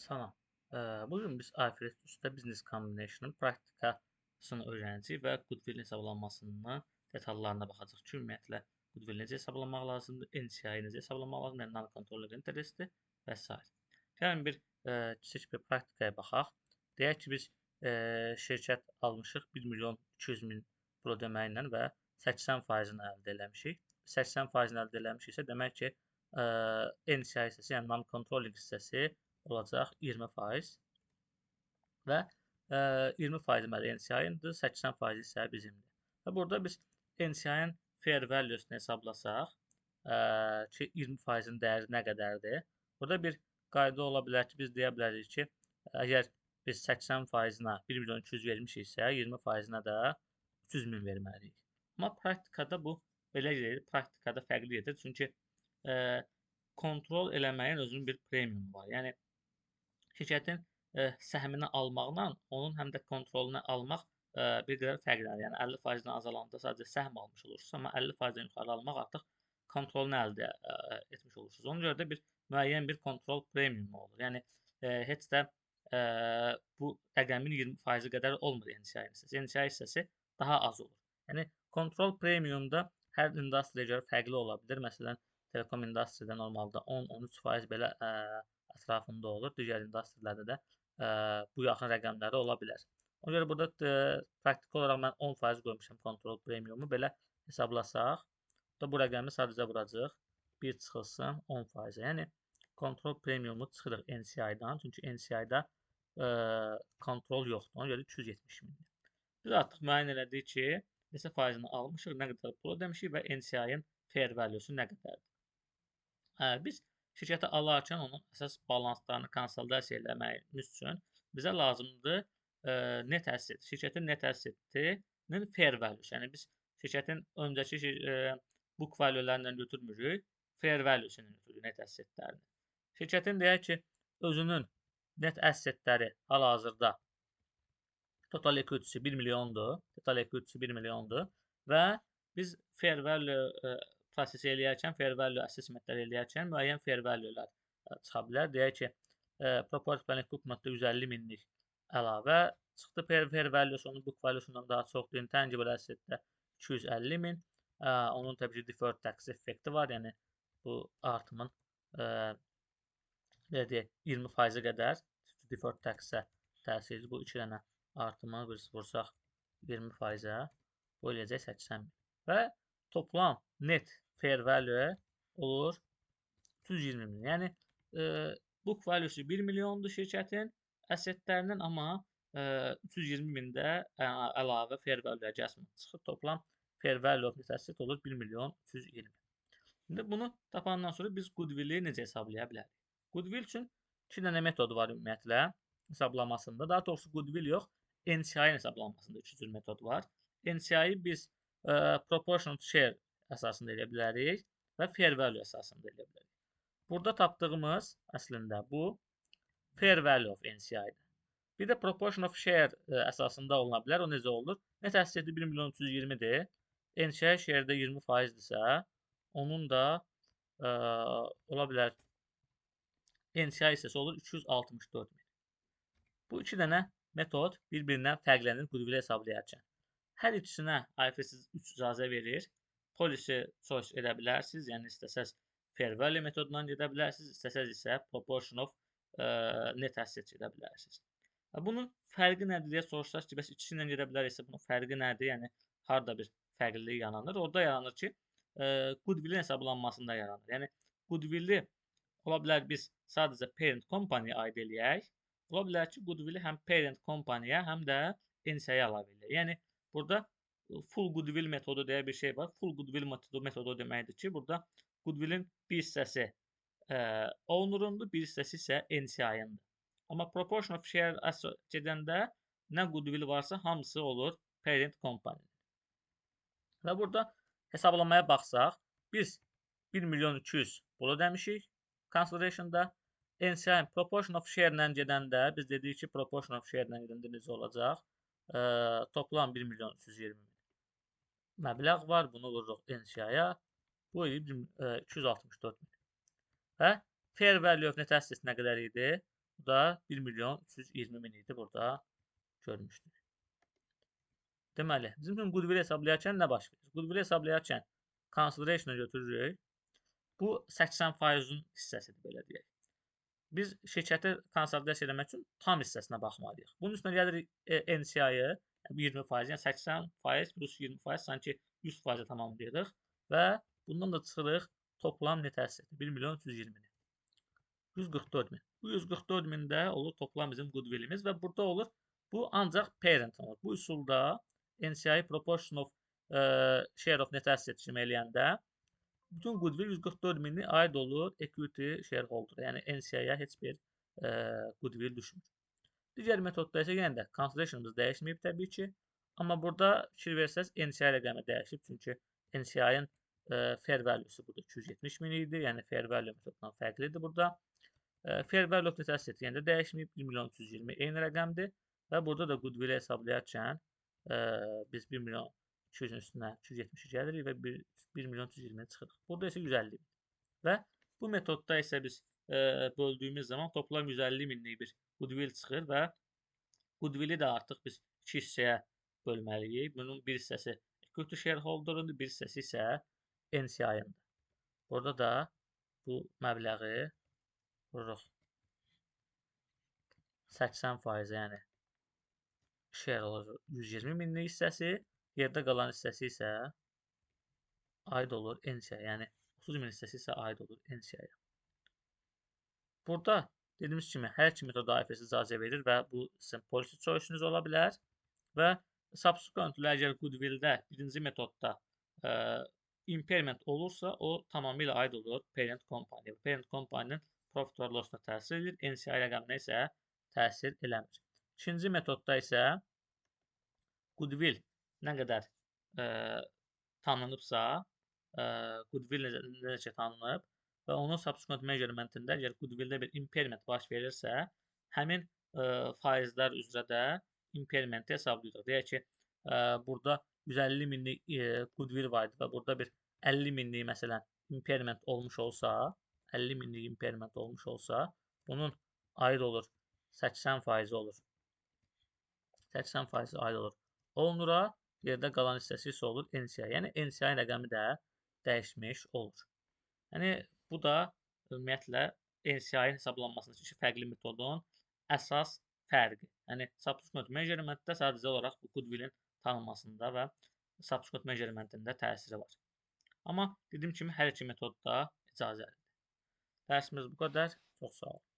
Salam. Bugün biz IFRS üstə Business Combination'ın praktikasını öyrənəcəyik və goodwill hesablanmasını detallarına baxacağıq ki, ümumiyyətlə goodwill necə hesablamaq lazımdır, NCI necə hesablamaq lazımdır, yəni non-controlling interest və s. Gəlin kiçik bir praktikaya baxaq. Deyək ki, biz şirkət almışıq 1.200.000 pro deməklə və 80%-ni əldə eləmişik. 80%-ni əldə eləmişiksə, demək ki, NCI hissəsi, yəni non-controlling hissəsi olacaq 20% və 20% deməli NCI-indir, 80% isə bizimdir. Və burada biz NCI-in fair value-sunu hesablasaq ki, 20%-in dəyəri nə qədərdir? Burada bir qayda ola bilər ki, biz deyə bilərik ki, əgər biz 80%-nə 1.200.000 vermişiksə, 20%-nə də 300.000 verməliyik. Amma praktikada bu belə gedir, praktikada fərqli gedir. Çünki kontrol eləməyin özünün bir premiumu var. Yəni şirkətin səhmini almaqla onun həm də kontrolunu almaq bir qədər fərqlənir. Yəni 50%-dən azalanda sadəcə səhm almış olursunuz, amma 50%-dən yuxarı almaq artıq kontrolunu əldə etmiş olursunuz. Ona görə də müəyyən bir kontrol premiumu olur. Yəni heç də bu rəqəmin 20% qədər olmur NCI hissəsi. NCI hissəsi daha az olur. Yəni kontrol premiumda hər industriya görə fərqli ola bilər. Məsələn, telekom industriyada normalda 10-13% belə ətrafında olur. Digər industriyalarda da bu yaxın rəqəmləri ola bilər. Ona görə burada praktiki olaraq mən 10% qoymuşam kontrol premiumu. Belə hesablasaq, bu rəqəmi sadəcə vuracaq. 1 çıxılsın 10%. Yəni kontrol premiumu çıxırıq NCI-dan. Çünki NCI-da kontrol yoxdur. Ona görə 270.000-dir. Biz artıq müəyyən elədik ki, neçə faizini almışıq, nə qədər pul ödəmişik və NCI-in fair value-su nə qədərdir. Biz şirkəti alarkən onun əsas balanslarını konsolidasiya eləməyimiz üçün bizə lazımdır net asset. Şirkətin net assetinin fair value-su. Yəni biz şirkətin öncəki book value-lərindən götürmürük, fair value-sunu götürürük net assetlərini. Şirkətin deyək ki, özünün net assetləri hal-hazırda total equity-si 1 milyondur. Total equity-si 1 milyondur və biz fair value proses eləyərkən, fair value assessmentlər eləyərkən müəyyən fair value-lər çıxa bilər. Deyək ki, property plant equipment-da 150 minlik əlavə çıxdı fair value-su, onun book value-sundan daha çoxdur. Intangible asset-də 250 min. Onun təbii ki, deferred tax effekti var. Yəni bu artımın belə deyək 20% qədər deferred tax-ə təsir edir. Bu 2 dənə artımı vursaq 20%-ə bu eləyəcək 80 min. Və toplam net fair value olur 320 min. Yəni book value-su 1 milyondur şirkətin assetlərindən, amma 320 min də əlavə fair value adjustment çıxır. Toplam fair value of net asset olur 1 milyon 320. İndi bunu tapandan sonra biz goodwill-i necə hesablaya bilərik? Goodwill üçün 2 dənə metod var ümumiyyətlə hesablamasında. Daha doğrusu goodwill yox, NCI-in hesablanmasında 3 cür metod var. NCI-yi biz proportional share əsasında eləyə bilərik və fair value əsasında eləyə bilərik. Burada tapdığımız əslində bu fair value of NCI-dir. Bir də proportion of share əsasında oluna bilər. O necə olur? Net asseti 1 milyon 320-dir. NCI share-də 20%-dirsə, onun da ola bilər NCI hissəsi olur 264 min. Bu 2 dənə metod bir-birindən fərqlənir goodwill hesablayarkən. Hər ikisinə IFRS 3 icazə verir. Policy choice edə bilərsiniz. Yəni istəsəz fair value metodundan gedə bilərsiniz, istəsəz isə proportion of net asset edə bilərsiniz. Bunun fərqi nədir deyə soruşsaq ki, bəs ikisi ilə gedə biləriksə bunun fərqi nədir? Yəni harda bir fərqlilik yaranır? Orada yaranır ki, goodwill-in hesablanmasında yaranır. Yəni goodwill-i ola bilər biz sadəcə parent company-yə aid eləyək. Ola bilər ki, goodwill-i həm parent company-yə, həm də NCI-yə əlavə eləyək. Yəni burada full goodwill metodu deyə bir şey var. Full goodwill metodu deməkdir ki, burada goodwill-in bir hissəsi owner-undur, bir hissəsi isə NCI-indir. Amma proportion of share gedəndə nə goodwill varsa hamısı olur parent company. Və burada hesablamaya baxsaq, biz 1 milyon 200 bunu demişik consideration'da. NCI proportion of share ilə gedəndə biz dedik ki, proportion of share ilə gedəndə necə olacaq? Toplam 1 milyon 320 min məbləğ var. Bunu vururuq NCI-yə. Bu 264 min. Və fair value of net assets nə qədər idi? Bu da 1.320.000 idi burada görmüşdük. Deməli, bizim üçün goodwill hesablayarkən nə baş verir? Goodwill hesablayarkən consideration-a götürürük. Bu 80%-ün hissəsidir belə deyək. Biz şirkəti konsolidasiya etmək üçün tam hissəsinə baxmalıyıq. Bunun üstünə gəlirik NCI-yə 20%, yəni 80% plus 20% sanki 100%-ə tamamlayırıq və bundan da çıxırıq toplam net əsəti 1.320.000. 144.000. Bu 144.000 də olur toplam bizim goodwillimiz və burada olur bu ancaq parent olur. Bu üsulda NCI proportion of share of net asset kimi eləyəndə bütün goodwill 144.000 aid olur equity shareholder. Yəni NCI-yə heç bir goodwill düşmür. Digər metodda isə yenə də consideration'ımız dəyişməyib təbii ki. Amma burada fikir versəz NCI rəqəmi dəyişib. Çünki NCI-nin fair value'su burada 270.000 idi. Yəni fair value metodundan fərqlidir burada. Fair value of net asset yenə də dəyişməyib. 1.320.000 eyni rəqəmdir. Və burada da goodwill hesablayarkən biz 1.200.000 üstünə 270 gəlirik və 1.320.000 çıxırıq. Burada isə 150.000. Və bu metodda isə biz böldüyümüz zaman toplam 150.000'lik bir goodwill çıxır və goodwill'i də artıq biz iki hissəyə bölməliyik. Bunun bir hissəsi equity shareholder'ındır, bir hissəsi isə NCI-ındır. Burada da bu məbləği vururuq 80%, yəni shareholder 120.000'lik hissəsi, yerdə qalan hissəsi isə aid olur NCI-yə, yəni 30.000 hissəsi isə aid olur NCI-yə. Burada dediyimiz kimi hər iki metoda IFRS icazə verir və bu sizin policy choice-unuz ola bilər və subsequently əgər goodwill-də birinci metodda impairment olursa, o tamamilə aid olur parent company. Parent company-nin profit or loss-una təsir edir, NCI rəqəminə isə təsir eləmir. İkinci metodda isə goodwill nə qədər tanınıbsa, goodwill necə tanınıb və onun subsequent measurement-ində əgər goodwill-də bir impairment baş verirsə, həmin faizlər üzrə də impairment-i hesablayırıq. Deyək ki, burada 150.000'lik goodwill var idi və burada bir 50.000'lik məsələn impairment olmuş olsa, 50.000'lik impairment olmuş olsa, bunun aid olur 80% olur. 80% aid olur onura, yerdə qalan hissəsi isə olur NCI. Yəni NCI rəqəmi də dəyişmiş olur. Yəni bu da ümumiyyətlə NCI-nin hesablanmasının iki fərqli metodun əsas fərqi. Yəni subsequent measurement-də sadəcə olaraq bu goodwill-in tanınmasında və subsequent measurement-ində təsiri var. Amma dediyim kimi hər iki metod da icazəlidir. Dərsimiz bu qədər. Çox sağ olun.